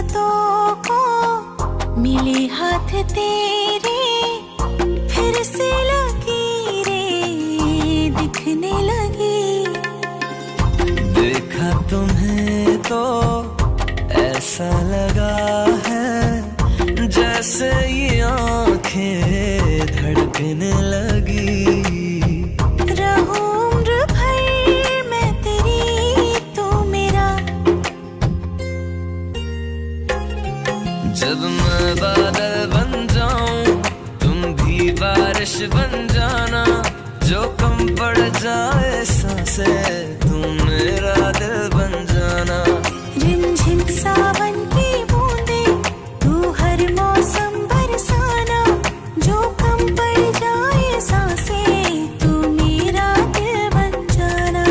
किस्मतों को मिले हाथ तेरे, फिर से लकीरें दिखने लगी। देखा तुम्हें तो ऐसा लगा है जैसे ये आंखें धड़कने लगी। रहूं उम्र भर मैं तेरी, तू मेरा। जब मैं बादल बन जाऊं तुम भी बारिश बन जाना, जो कम पड़ जाए सांसें तुम मेरा दिल बन जाना। रिमझिम सावन की बूंदे तू हर मौसम बरसाना, जो कम पड़ जाए सांसें तू मेरा दिल बन जाना।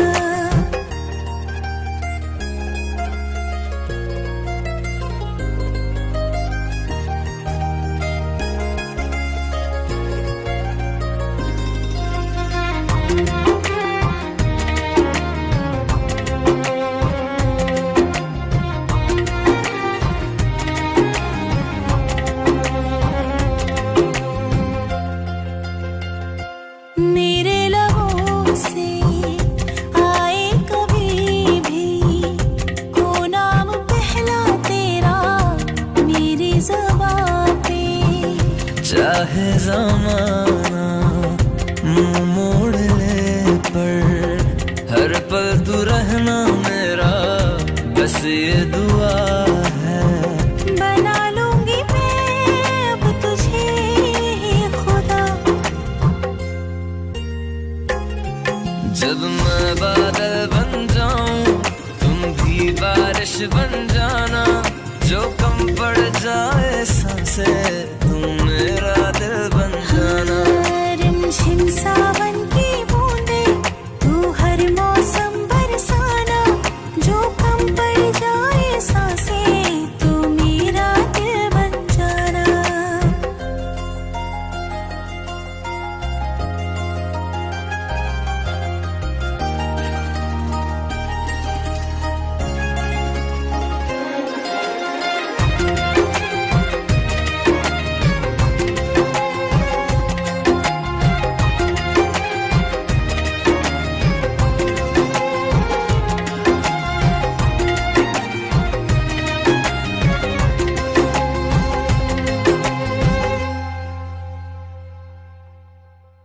मेरे लबों से आए कभी भी को नाम पहला तेरा मेरी ज़बां पे। चाहे ज़माना मुंह मोड़ ले पर हर पल तू रहना मेरा, बस ये दुआ है। बना लूंगी मैं अब तुझे खुदा। जब मैं बादल बन जाऊं तुम भी बारिश बन जाना, जो कम पड़ जाए सांसें तुम मेरा दिल बन जाना। रिमझिम सावन